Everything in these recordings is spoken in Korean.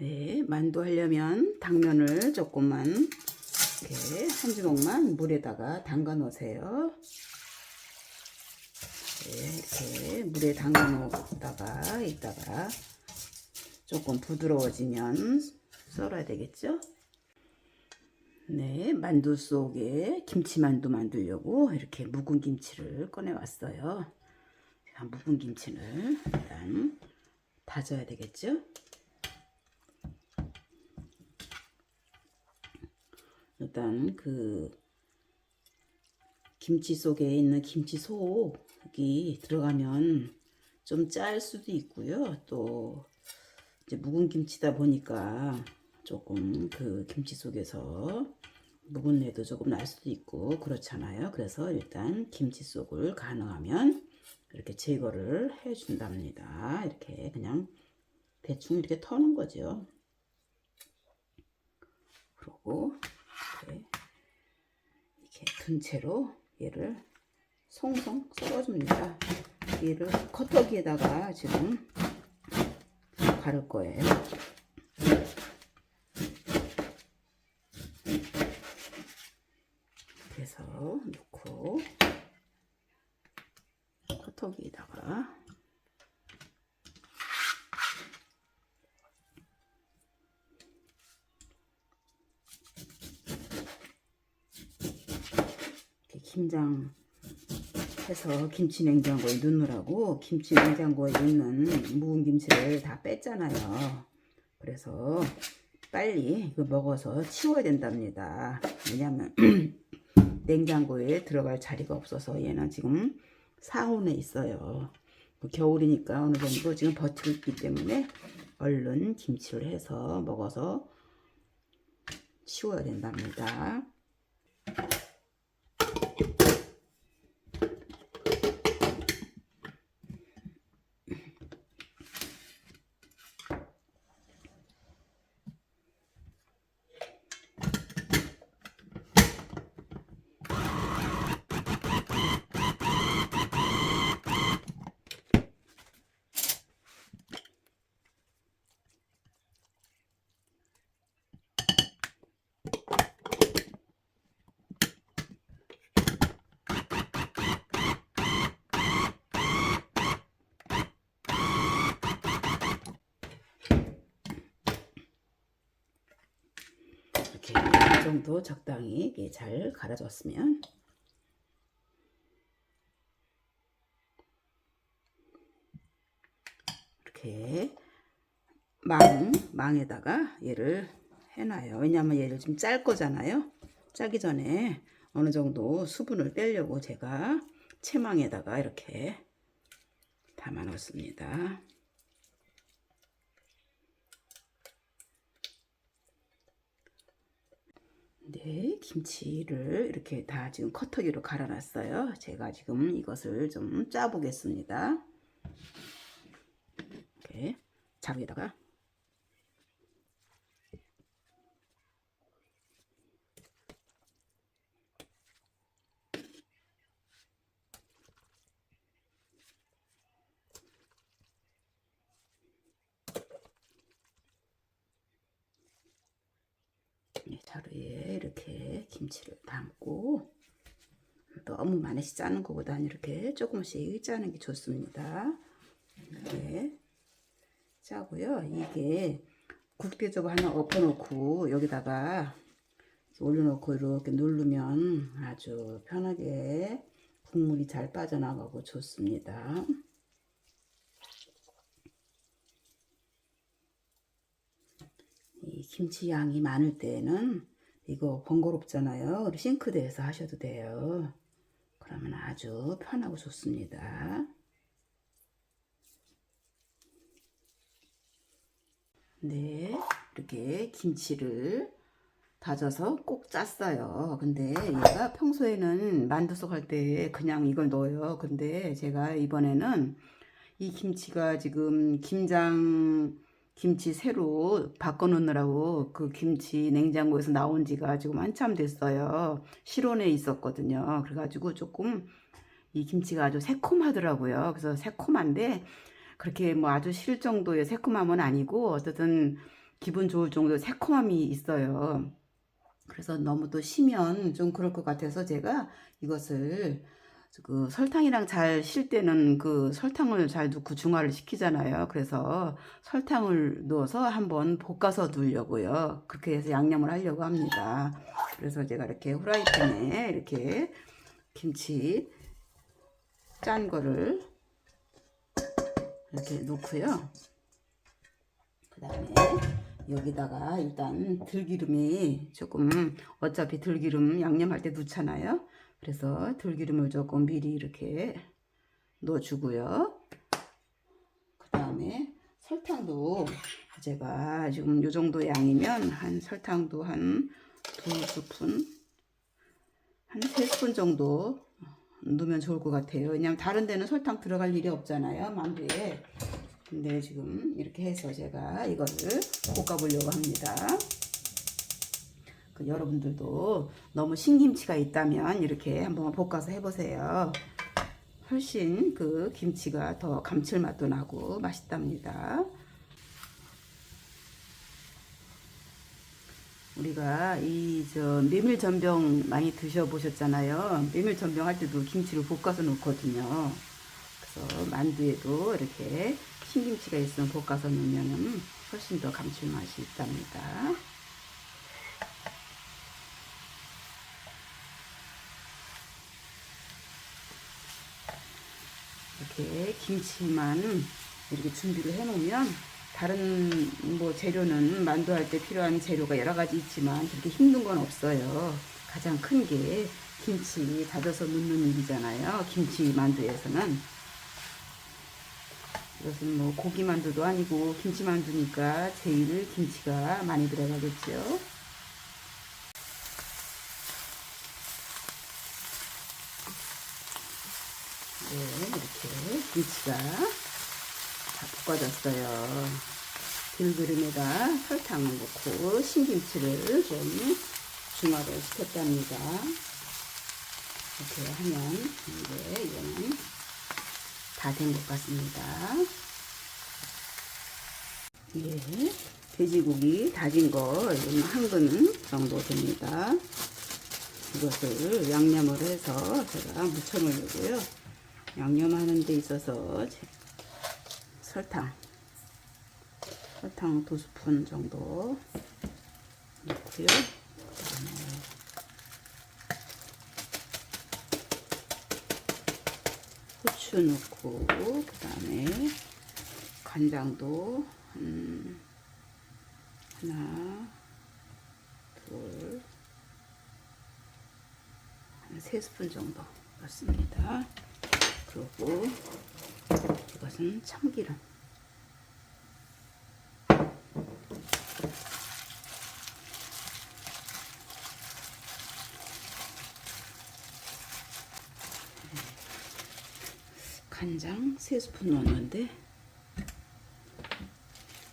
네, 만두 하려면 당면을 조금만 이렇게 한 주먹만 물에다가 담가 놓으세요. 네, 이렇게 물에 담가 놓다가 이따가 조금 부드러워지면 썰어야 되겠죠? 네, 만두 속에 김치만두 만들려고 이렇게 묵은 김치를 꺼내 왔어요. 묵은 김치를 일단 다져야 되겠죠? 일단 그 김치 속에 있는 김치 속이 들어가면 좀 짤 수도 있고요. 또 이제 묵은 김치다 보니까 조금 그 김치 속에서 묵은 내도 조금 날 수도 있고 그렇잖아요. 그래서 일단 김치 속을 가능하면 이렇게 제거를 해 준답니다. 이렇게 그냥 대충 이렇게 터는 거죠. 그리고 이렇게 든 채로 얘를 송송 썰어줍니다. 얘를 커터기에다가 지금 가를 거예요. 그래서 넣고 커터기에다가 이렇게 김장 해서 김치 냉장고에 넣느라고 김치 냉장고에 있는 묵은 김치를 다 뺐잖아요. 그래서 빨리 이거 먹어서 치워야 된답니다. 왜냐면 냉장고에 들어갈 자리가 없어서 얘는 지금 상온에 있어요. 겨울이니까 어느 정도 지금 버티고 있기 때문에 얼른 김치를 해서 먹어서 치워야 된답니다. 이렇게 이 정도 적당히 잘 갈아줬으면 이렇게 망에다가 얘를 해놔요. 왜냐면 얘를 좀 짤 거잖아요. 짜기 전에 어느 정도 수분을 빼려고 제가 채망에다가 이렇게 담아 놓습니다. 네, 김치를 이렇게 다 지금 커터기로 갈아놨어요. 제가 지금 이것을 좀 짜 보겠습니다. 이렇게 자루에다가 자루에 이렇게 김치를 담고, 너무 많이 짜는 것보다는 이렇게 조금씩 짜는 게 좋습니다. 이렇게 짜고요. 이게 국대접 하나 엎어놓고 여기다가 올려놓고 이렇게 누르면 아주 편하게 국물이 잘 빠져나가고 좋습니다. 이 김치 양이 많을 때는 이거 번거롭잖아요. 싱크대에서 하셔도 돼요. 그러면 아주 편하고 좋습니다. 네, 이렇게 김치를 다져서 꼭 짰어요. 근데 얘가 평소에는 만두속 할 때 그냥 이걸 넣어요. 근데 제가 이번에는 이 김치가 지금 김장 김치 새로 바꿔 놓느라고 그 김치 냉장고에서 나온 지가 지금 한참 됐어요. 실온에 있었거든요. 그래가지고 조금 이 김치가 아주 새콤하더라고요. 그래서 새콤한데 그렇게 뭐 아주 싫을 정도의 새콤함은 아니고 어쨌든 기분 좋을 정도로 새콤함이 있어요. 그래서 너무 또 시면 좀 그럴 것 같아서 제가 이것을 그 설탕이랑 잘 실 때는 그 설탕을 잘 넣고 중화를 시키잖아요. 그래서 설탕을 넣어서 한번 볶아서 두려고요. 그렇게 해서 양념을 하려고 합니다. 그래서 제가 이렇게 후라이팬에 이렇게 김치 짠 거를 이렇게 놓고요. 그 다음에 여기다가 일단 들기름이 조금, 어차피 들기름 양념할 때 넣잖아요. 그래서 들기름을 조금 미리 이렇게 넣어주고요. 그 다음에 설탕도 제가 지금 요 정도 양이면 한 설탕도 한 2스푼, 한 3스푼 정도 넣으면 좋을 것 같아요. 왜냐면 다른 데는 설탕 들어갈 일이 없잖아요, 만두에. 근데 지금 이렇게 해서 제가 이거를 볶아 보려고 합니다. 여러분들도 너무 신김치가 있다면 이렇게 한번 볶아서 해보세요. 훨씬 그 김치가 더 감칠맛도 나고 맛있답니다. 우리가 메밀전병 많이 드셔보셨잖아요. 메밀전병 할 때도 김치를 볶아서 넣거든요. 그래서 만두에도 이렇게 신김치가 있으면 볶아서 넣으면 훨씬 더 감칠맛이 있답니다. 이렇게 김치만 이렇게 준비를 해 놓으면 다른 뭐 재료는 만두할 때 필요한 재료가 여러 가지 있지만 그렇게 힘든 건 없어요. 가장 큰 게 김치 다져서 넣는 일이잖아요. 김치 만두에서는. 이것은 뭐 고기 만두도 아니고 김치 만두니까 제일 김치가 많이 들어가겠죠. 네, 이렇게 김치가 다 볶아졌어요. 들기름에다 설탕을 넣고 신김치를 좀 중화를 시켰답니다. 이렇게 하면 이제 이거는 다 된 것 같습니다. 예, 돼지고기 다진 거 한 근 정도 됩니다. 이것을 양념을 해서 제가 무쳐 놓으려고요. 양념하는 데 있어서 설탕 2스푼 정도 넣고요. 그다음에 후추 넣고, 그 다음에 간장도 하나, 둘, 한 3스푼 정도 넣습니다. 그리고 이것은 참기름. 간장 3스푼 넣었는데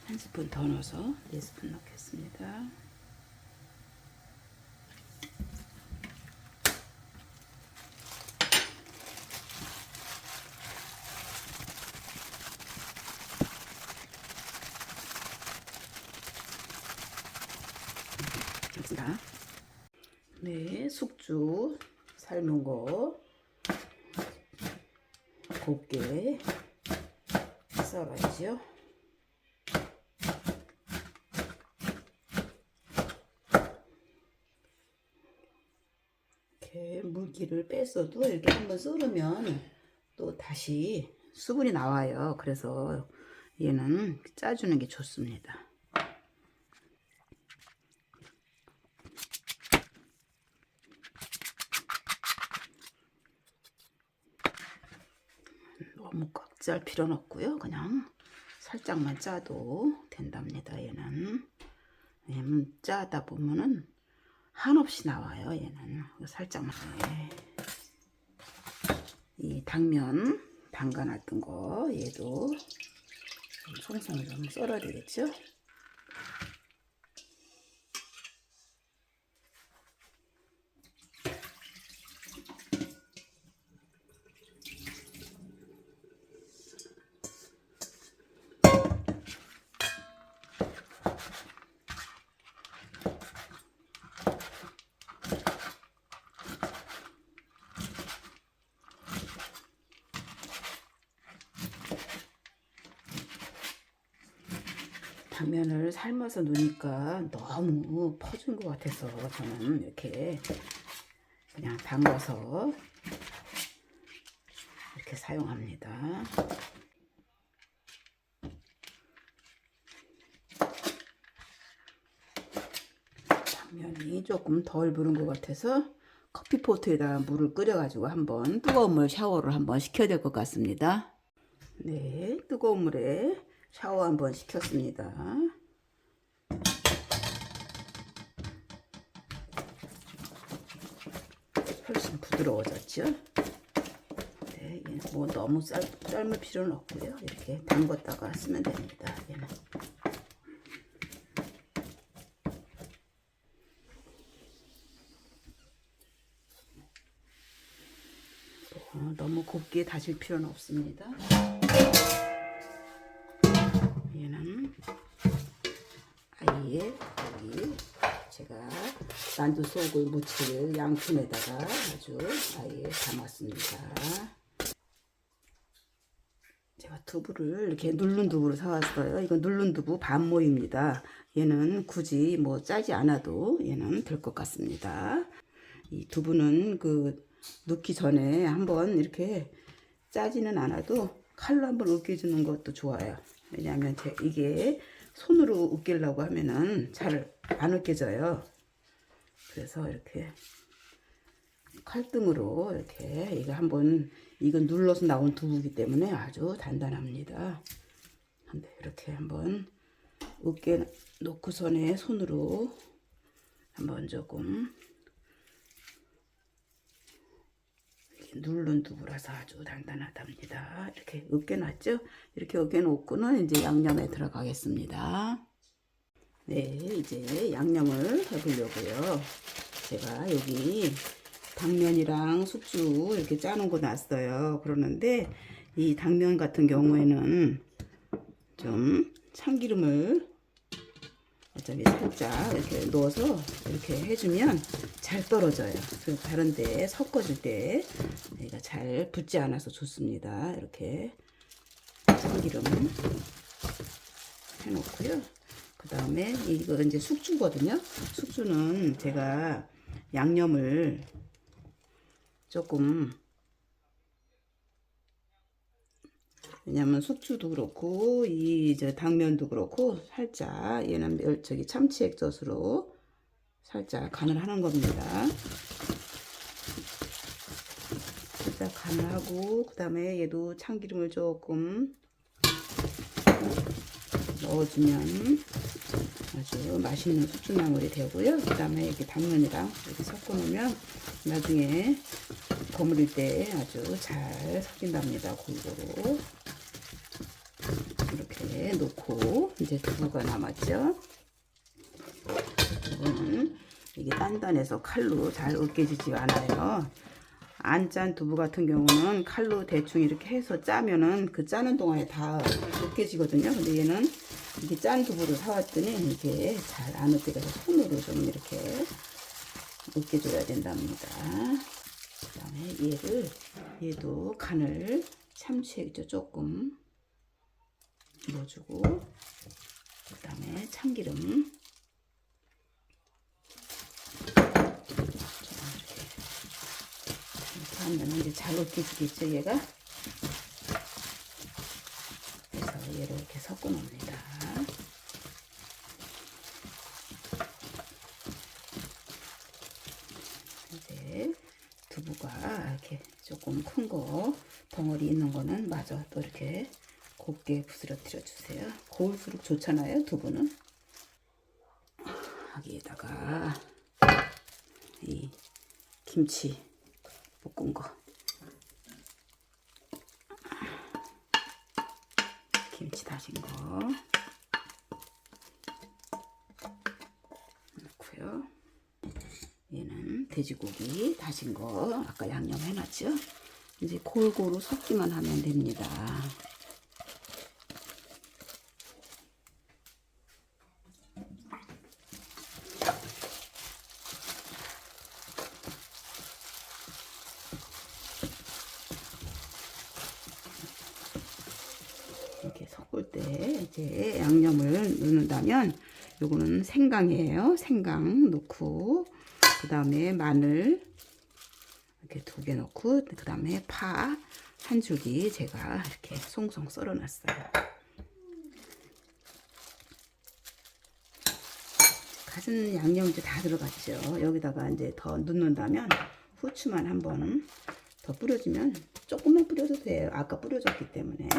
1스푼 더 넣어서 4스푼 넣겠습니다. 네, 숙주 삶은 거 곱게 썰어야죠. 이렇게 물기를 뺐어도 이렇게 한번 썰으면 또 다시 수분이 나와요. 그래서 얘는 짜주는 게 좋습니다. 너무 꽉 짤 필요는 없고요. 그냥 살짝만 짜도 된답니다. 얘는 짜다 보면은 한없이 나와요. 얘는 살짝만. 이 당면 담가놨던 거 얘도 송송 좀 썰어야 되겠죠. 당면을 삶아서 넣으니까 너무 퍼진 것 같아서 저는 이렇게 그냥 담가서 이렇게 사용합니다. 당면이 조금 덜 부른 것 같아서 커피포트에다가 물을 끓여가지고 한번 뜨거운 물 샤워를 한번 시켜야 될 것 같습니다. 네, 뜨거운 물에 샤워 한번 시켰습니다. 훨씬 부드러워졌죠? 네, 뭐 너무 삶을 필요는 없고요. 이렇게 담궜다가 쓰면 됩니다. 얘는. 너무 곱게 다질 필요는 없습니다. 얘는 아예 여기 제가 만두 속을 무칠 양푼에다가 아주 아예 담았습니다. 제가 두부를 이렇게 누른 두부로 사왔어요. 이건 누른 두부 반모입니다. 얘는 굳이 뭐 짜지 않아도 얘는 될 것 같습니다. 이 두부는 넣기 전에 한번 이렇게 짜지는 않아도 칼로 한번 으깨주는 것도 좋아요. 왜냐하면 이게 손으로 으깨려고 하면은 잘 안 으깨져요. 그래서 이렇게 칼등으로 이렇게 이거 한번 이건 눌러서 나온 두부이기 때문에 아주 단단합니다. 근데 이렇게 한번 으깨 놓고선에 손으로 한번 조금 누른 두부라서 아주 단단하답니다. 이렇게 으깨놨죠? 이렇게 으깨놓고는 이제 양념에 들어가겠습니다. 네, 이제 양념을 해보려고요. 제가 여기 당면이랑 숙주 이렇게 짜놓은 거 놨어요. 그러는데 이 당면 같은 경우에는 좀 참기름을 어차피 살짝 이렇게 넣어서 이렇게 해주면 잘 떨어져요. 그래서 다른데 섞어줄 때 얘가 잘 붙지 않아서 좋습니다. 이렇게 참기름 해놓고요. 그 다음에 이거 이제 숙주거든요. 숙주는 제가 양념을 조금, 왜냐면 숙주도 그렇고 이 당면도 그렇고 살짝 얘는 참치 액젓으로 살짝 간을 하는 겁니다. 살짝 간을 하고 그 다음에 얘도 참기름을 조금 넣어주면 아주 맛있는 숙주나물이 되고요. 그 다음에 이렇게 당면이랑 이렇게 섞어 놓으면 나중에 버무릴 때 아주 잘 섞인답니다. 골고루 이렇게 놓고 이제 두부가 남았죠. 두부는 이게 단단해서 칼로 잘 으깨지지가 않아요. 안 짠 두부 같은 경우는 칼로 대충 이렇게 해서 짜면은 그 짜는 동안에 다 으깨지거든요. 근데 얘는 이게 짠 두부를 사왔더니 이게 잘 안 으깨져서 손으로 좀 이렇게 으깨줘야 된답니다. 그 다음에 얘도 간을 참치액젓 조금 넣어주고 그 다음에 참기름 이렇게 하면 이제 잘 으깨지겠죠 얘가. 그래서 얘를 이렇게 섞어 놓습니다. 이제 두부가 이렇게 조금 큰 거 덩어리 있는 거는 마저 또 이렇게 곱게 부스러뜨려 주세요. 고울수록 좋잖아요 두부는. 여기에다가 이 김치 볶은 거 김치 다진 거 넣고요. 얘는 돼지고기 다진 거 아까 양념 해놨죠. 이제 골고루 섞기만 하면 됩니다. 이렇게 섞을 때 이제 양념을 넣는다면 요거는 생강이에요. 생강 넣고 그 다음에 마늘 이렇게 2개 넣고 그 다음에 파 한 줄기 제가 이렇게 송송 썰어 놨어요. 갖은 양념 이제 다 들어갔죠. 여기다가 이제 더 넣는다면 후추만 한번 더 뿌려주면 조금만 뿌려도 돼요. 아까 뿌려줬기 때문에.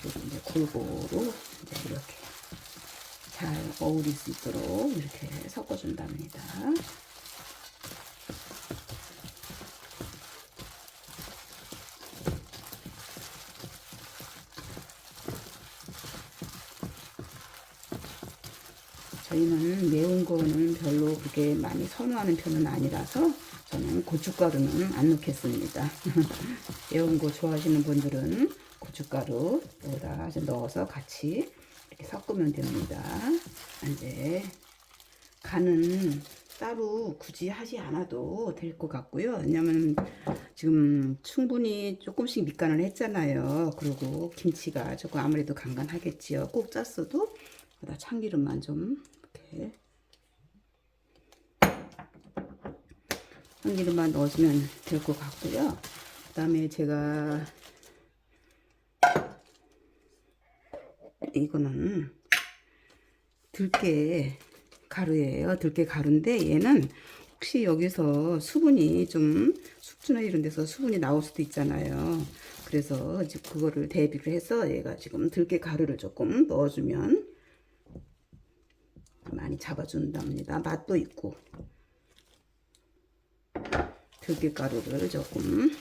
그리고 이제 골고루 이제 이렇게 잘 어울릴 수 있도록 이렇게 섞어준답니다. 저희는 매운 거는 별로 그렇게 많이 선호하는 편은 아니라서 저는 고춧가루는 안 넣겠습니다. 매운 거 좋아하시는 분들은 고춧가루 여기다 넣어서 같이 이렇게 섞으면 됩니다. 이제 간은 따로 굳이 하지 않아도 될 것 같고요. 왜냐면 지금 충분히 조금씩 밑간을 했잖아요. 그리고 김치가 조금 아무래도 간간하겠지요. 꼭 짰어도 여기다 참기름만 좀 이렇게 참기름만 넣어주면 될 것 같고요. 그 다음에 제가 이거는 들깨 가루예요. 들깨 가루인데 얘는 혹시 여기서 수분이 좀 숙주나 이런 데서 수분이 나올 수도 있잖아요. 그래서 이제 그거를 대비를 해서 얘가 지금 들깨 가루를 조금 넣어주면 많이 잡아준답니다. 맛도 있고 들깨 가루를 조금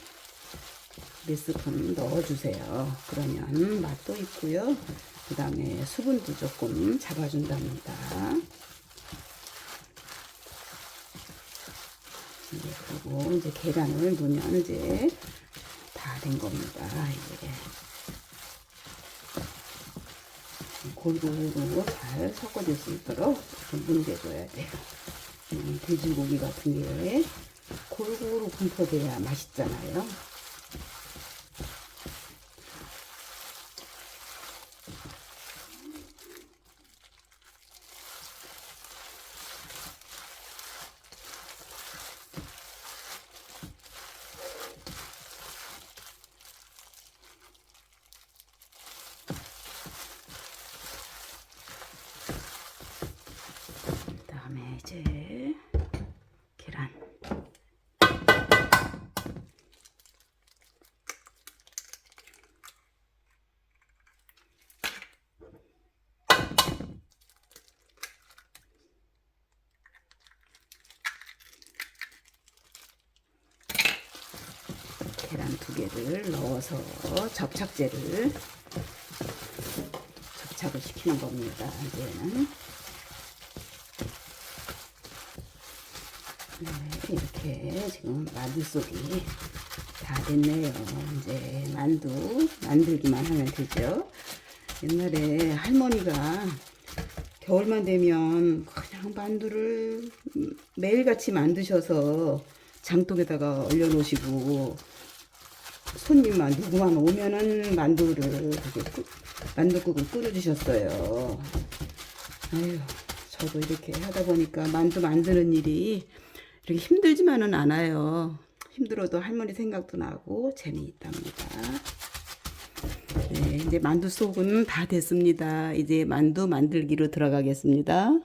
몇 스푼 넣어주세요. 그러면 맛도 있고요. 그 다음에 수분도 조금 잡아준답니다. 그리고 이제 계란을 넣으면 이제 다 된 겁니다. 이게 골고루 잘 섞어질 수 있도록 문대줘야 돼요. 돼지고기 같은 게 골고루 분포돼야 맛있잖아요. 그다음에 이제 계란 계란 2개를 넣어서 접착제를 접착을 시키는 겁니다. 이제는 네, 이렇게 지금 만두 속이 다 됐네요. 이제 만두 만들기만 하면 되죠. 옛날에 할머니가 겨울만 되면 그냥 만두를 매일같이 만드셔서 장독에다가 얼려놓으시고 손님만 누구만 오면은 만두를 만두국을 끓여주셨어요. 아유, 저도 이렇게 하다 보니까 만두 만드는 일이 이렇게 힘들지만은 않아요. 힘들어도 할머니 생각도 나고 재미있답니다. 네, 이제 만두 속은 다 됐습니다. 이제 만두 만들기로 들어가겠습니다. 네,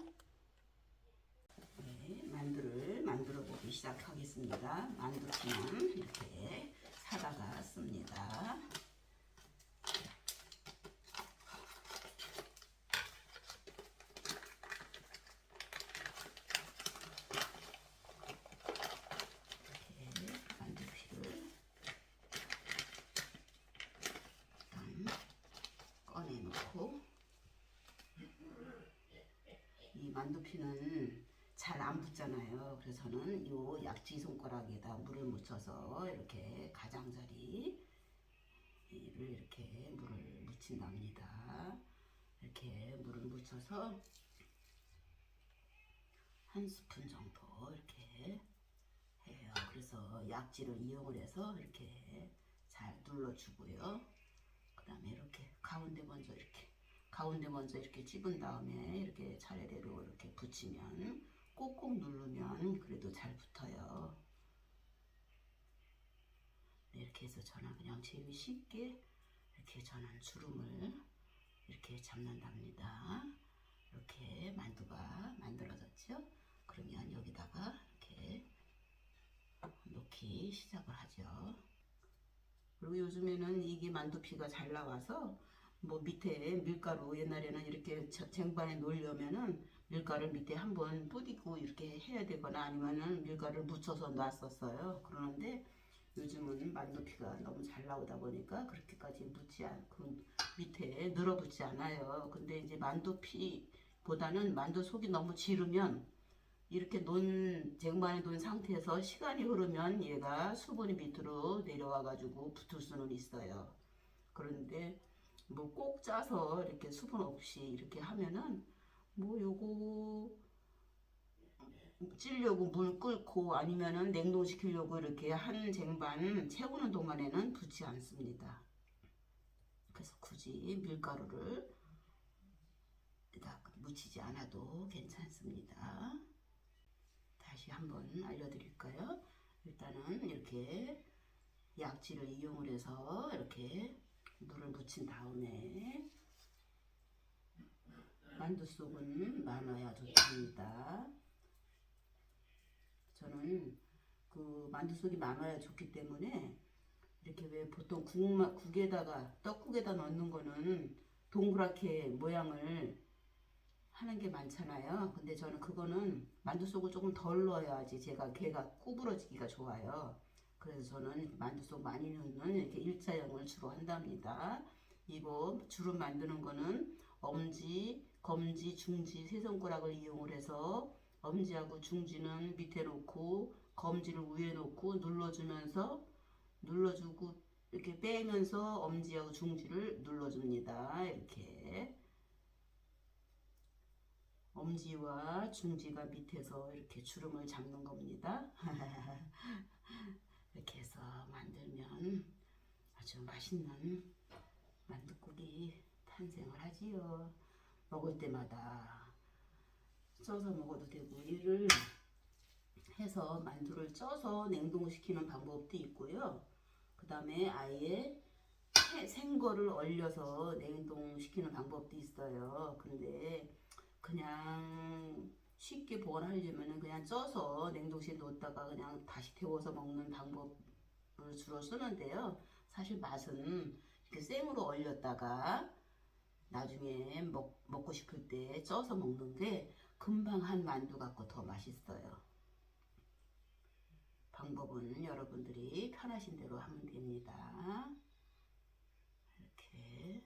만두를 만들어 보기 시작하겠습니다. 만두는 이렇게 사다가 씁니다. 꺼내놓고 이 만두피는 잘 안 붙잖아요. 그래서 저는 요 약지 손가락에다 물을 묻혀서 이렇게 가장자리를 이렇게 물을 묻힌답니다. 이렇게 물을 묻혀서 한 스푼 정도 이렇게 해요. 그래서 약지를 이용을 해서 이렇게 잘 눌러주고요. 그다음에 이렇게 가운데 먼저 이렇게 찝은 다음에 이렇게 차례대로 이렇게 붙이면 꼭꼭 누르면 그래도 잘 붙어요. 네, 이렇게 해서 저는 그냥 제일 쉽게 이렇게 저는 주름을 이렇게 잡는답니다. 이렇게 만두가 만들어졌죠? 그러면 여기다가 이렇게 놓기 시작을 하죠. 그리고 요즘에는 이게 만두피가 잘 나와서 뭐 밑에 밀가루, 옛날에는 이렇게 쟁반에 놓으려면은 밀가루를 밑에 한번 뿌리고 이렇게 해야 되거나 아니면은 밀가루를 묻혀서 놨었어요. 그러는데 요즘은 만두피가 너무 잘 나오다 보니까 그렇게까지 묻지 않고 밑에 늘어붙지 않아요. 근데 이제 만두피보다는 만두 속이 너무 지르면 이렇게 쟁반에 놓은 상태에서 시간이 흐르면 얘가 수분이 밑으로 내려와 가지고 붙을 수는 있어요. 그런데 뭐 꼭 짜서 이렇게 수분 없이 이렇게 하면은 뭐 요거 찌려고 물 끓고 아니면은 냉동시키려고 이렇게 한 쟁반 채우는 동안에는 붙지 않습니다. 그래서 굳이 밀가루를 딱 묻히지 않아도 괜찮습니다. 다시 한번 알려드릴까요? 일단은 이렇게 약지를 이용을 해서 이렇게 물을 묻힌 다음에 만두 속은 많아야 좋습니다. 저는 그 만두 속이 많아야 좋기 때문에 이렇게 왜 보통 국에다가 떡국에다 넣는 거는 동그랗게 모양을 하는 게 많잖아요. 근데 저는 그거는 만두 속을 조금 덜 넣어야지 걔가 구부러지기가 좋아요. 그래서 저는 만두 속 많이 넣는 이렇게 일자형을 주로 한답니다. 이거 주름 만드는 거는 엄지, 검지, 중지 세 손가락을 이용을 해서 엄지하고 중지는 밑에 놓고 검지를 위에 놓고 눌러주고 이렇게 빼면서 엄지하고 중지를 눌러줍니다. 이렇게 엄지와 중지가 밑에서 이렇게 주름을 잡는 겁니다. 이렇게 해서 만들면 아주 맛있는 만둣국이 탄생을 하지요. 먹을 때마다 쪄서 먹어도 되고 이를 해서 만두를 쪄서 냉동시키는 방법도 있고요. 그 다음에 아예 생거를 얼려서 냉동시키는 방법도 있어요. 근데 그냥 쉽게 보관하려면 그냥 쪄서 냉동실에 놓다가 그냥 다시 데워서 먹는 방법을 주로 쓰는데요. 사실 맛은 이렇게 생으로 얼렸다가 나중에 먹고 싶을 때 쪄서 먹는 게 금방 한 만두 같고 더 맛있어요. 방법은 여러분들이 편하신 대로 하면 됩니다. 이렇게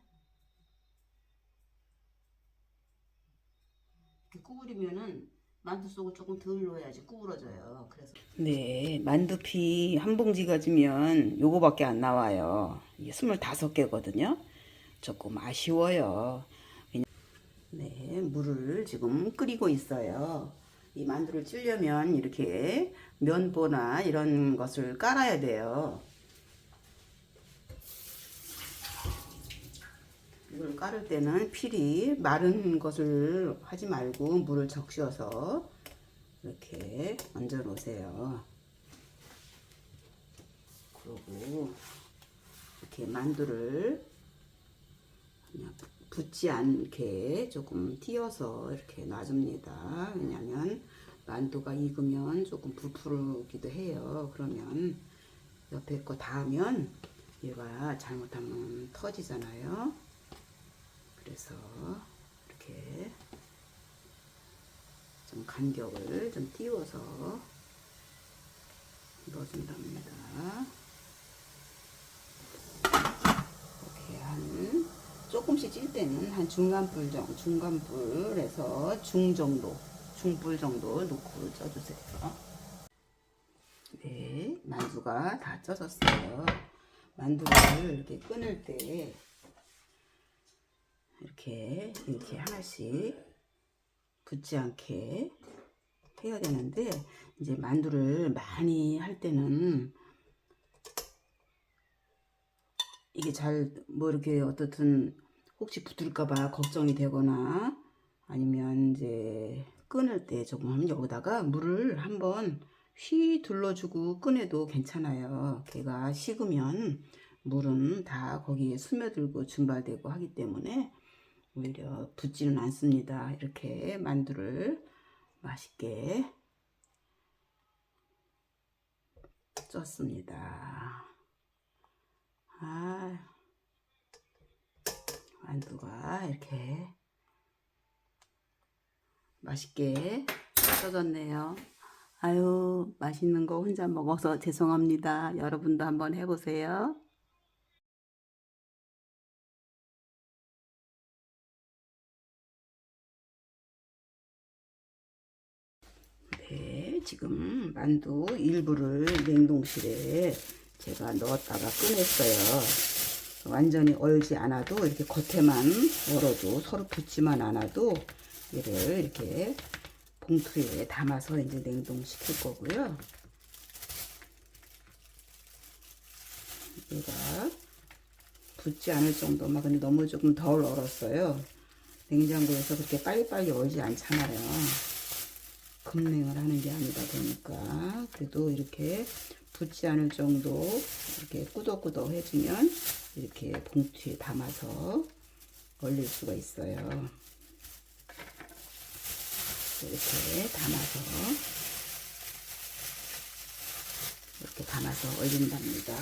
구부리면은 만두 속을 조금 덜 넣어야지 구부러져요. 그래서 네, 만두피 한 봉지 가지면 요거밖에 안 나와요. 이게 25개거든요. 조금 아쉬워요. 네, 물을 지금 끓이고 있어요. 이 만두를 찌려면 이렇게 면보나 이런 것을 깔아야 돼요. 이걸 깔을 때는 필히 마른 것을 하지 말고 물을 적셔서 이렇게 얹어 놓으세요. 그리고 이렇게 만두를 그냥 붙지 않게 조금 띄어서 이렇게 놔줍니다. 왜냐면 만두가 익으면 조금 부풀기도 해요. 그러면 옆에 거 닿으면 얘가 잘못하면 터지잖아요. 그래서 이렇게 좀 간격을 좀 띄워서 넣어준답니다. 이렇게 한 조금씩 찔 때는 한 중간불에서 중불 정도 놓고 쪄주세요. 네, 만두가 다 쪄졌어요. 만두를 이렇게 끊을 때 이렇게 하나씩 붙지 않게 해야 되는데 이제 만두를 많이 할 때는 이게 잘 뭐 이렇게 어떻든 혹시 붙을까봐 걱정이 되거나 아니면 이제 끊을 때 조금 하면 여기다가 물을 한번 휘 둘러주고 꺼내도 괜찮아요. 걔가 식으면 물은 다 거기에 스며들고 증발되고 하기 때문에 오히려 붙지는 않습니다. 이렇게 만두를 맛있게 쪘습니다. 아, 만두가 이렇게 맛있게 쪄졌네요. 아유, 맛있는 거 혼자 먹어서 죄송합니다. 여러분도 한번 해보세요. 네, 지금 만두 일부를 냉동실에 제가 넣었다가 꺼냈어요. 완전히 얼지 않아도 이렇게 겉에만 얼어도 서로 붙지만 않아도 얘를 이렇게 봉투에 담아서 이제 냉동시킬 거고요. 얘가 붙지 않을 정도만, 근데 너무 조금 덜 얼었어요. 냉장고에서 그렇게 빨리빨리 얼지 않잖아요. 급냉을 하는 게 아니다 보니까. 그래도 이렇게 붙지 않을 정도 이렇게 꾸덕꾸덕 해주면 이렇게 봉투에 담아서 얼릴 수가 있어요. 이렇게 담아서 얼린답니다.